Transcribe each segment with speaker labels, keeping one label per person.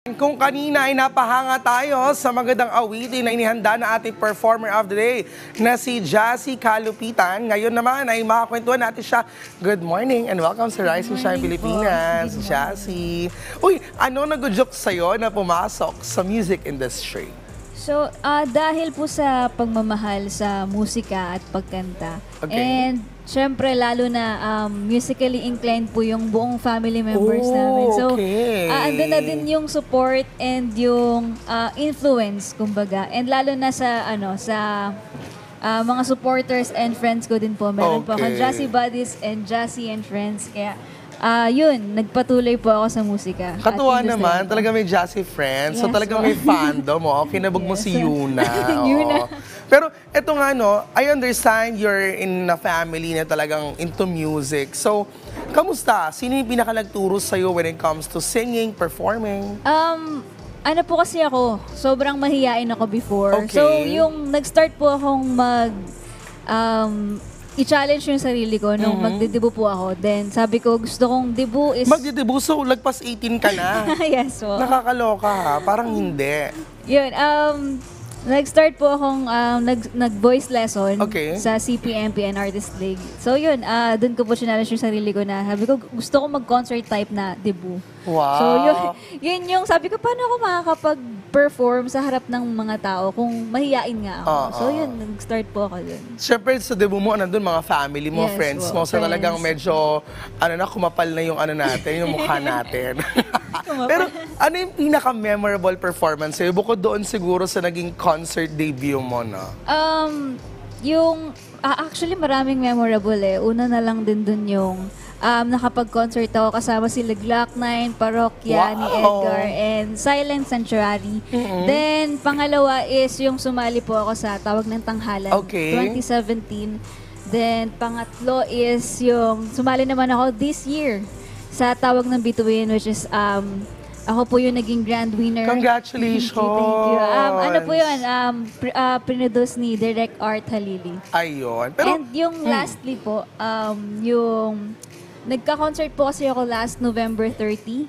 Speaker 1: Kung kanina ay napahanga tayo sa magandang awitin na inihanda na ating performer of the day na si Jassy Kalupitan. Ngayon naman ay makakwentuhan natin siya. Good morning and welcome sa Rising Shine Pilipinas, Jassy. Uy, ano nag-joke sa'yo na pumasok sa music industry?
Speaker 2: So, dahil po sa pagmamahal sa musika at pagkanta.
Speaker 1: Okay.
Speaker 2: And syempre, lalo na musically inclined po yung buong family members namin. So,
Speaker 1: okay.
Speaker 2: andun na din yung support and yung influence, kumbaga. And lalo na sa, mga supporters and friends ko din po. Meron po akong Jassy Buddies and Jassy and Friends. Kaya, yun, nagpatuloy po ako sa musika.
Speaker 1: Katuwa naman, talaga may Jassy friends. Yes, so talaga may fandom mo. Kinabog mo si Yuna.
Speaker 2: Yuna.
Speaker 1: Pero eto nga no, I understand you're in a family na talagang into music. So, kamusta? Sino yung pinaka-nagturo sa'yo when it comes to singing, performing?
Speaker 2: Ano po kasi ako, sobrang mahiyain ako before.
Speaker 1: Okay.
Speaker 2: So, yung nag-start po akong i-challenge yung sarili ko nung magdidibu po ako. Then, sabi ko, gusto kong debut is...
Speaker 1: Magdidibu? So, lagpas 18 ka na?
Speaker 2: Yes po.
Speaker 1: Nakakaloka ha? Parang hindi.
Speaker 2: Yun, nag-start po akong nag-voice lesson sa CPMP and Artist League. So yun, dun ko po challenge yung sarili ko na sabi ko, gusto ko mag-concert type na debut.
Speaker 1: Wow!
Speaker 2: So yun yung sabi ko, paano ako makakapag-perform sa harap ng mga tao kung mahiyain nga ako. So yun, nag-start po ako dun.
Speaker 1: Siyempre sa debut mo, nandun mga family mo,
Speaker 2: yes,
Speaker 1: friends mo. So talagang medyo, kumapal na yung natin, yung mukha natin. Pero ano yung pinaka-memorable performance sa'yo? Bukod doon siguro sa naging concert debut mo, no?
Speaker 2: Actually maraming memorable eh. Una na lang din dun yung nakapag-concert ako kasama sila Glock9, Parokya, ni Edgar, and Silent Sanctuary. Then, pangalawa is yung sumali po ako sa Tawag ng Tanghalan, 2017. Then, pangatlo is yung sumali naman ako this year sa Tawag ng Bituin, which is ako po yung naging grand winner.
Speaker 1: Congratulations!
Speaker 2: Thank you. Ano po yun? Produce ni Direct Art Halili.
Speaker 1: Ayun. Pero,
Speaker 2: and yung lastly po, yung nagka-concert po kasi ako last November 30.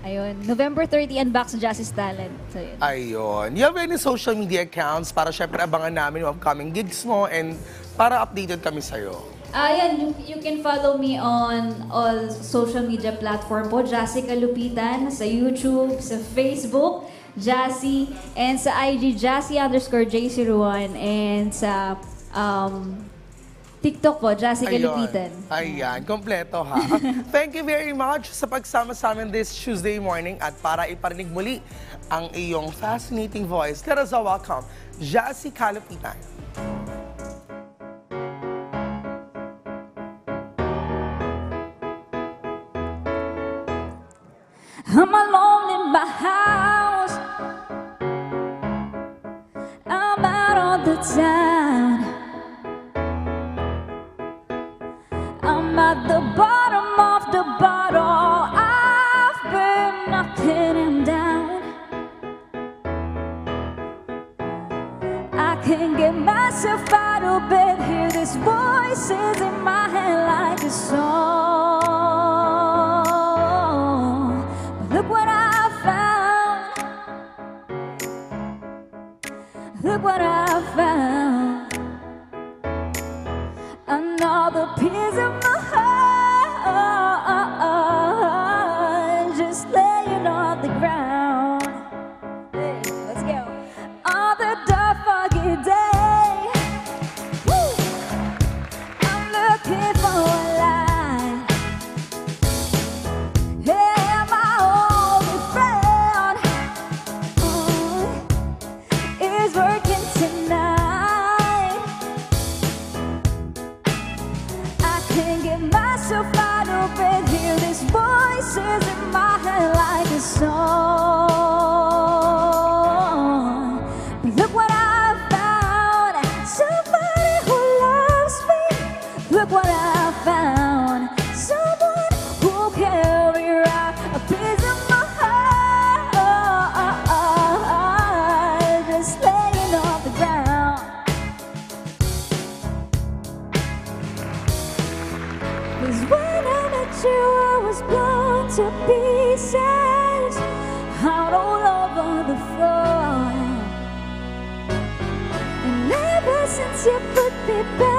Speaker 2: Ayun. November 30 and back sa Jazz's Talent. So, yun.
Speaker 1: Ayun. You have any social media accounts para syempre abangan namin yung upcoming gigs mo and para updated kami sa'yo?
Speaker 2: Ayan, you can follow me on all social media platform po. Jassy Kalupitan, sa YouTube, sa Facebook, Jassy, and sa IG, Jassy_J01, and sa TikTok po, Jassy Kalupitan.
Speaker 1: Ayan, kompleto ha. Thank you very much sa pagsama sa amin this Tuesday morning at para iparinig muli ang iyong fascinating voice. Let us all welcome Jassy Kalupitan.
Speaker 2: I'm alone in my house. I'm out all the time. I'm at the bottom of the bottle. I've been knocking him down. I can't get myself out of bed. Hear these voices in my head like a song. Look what I found. Look what I found. Another piece of my heart just laying on the ground. Hey, let's go. On the dark foggy day, woo, I'm looking for a light. Hey, my only friend is working tonight. you put me back.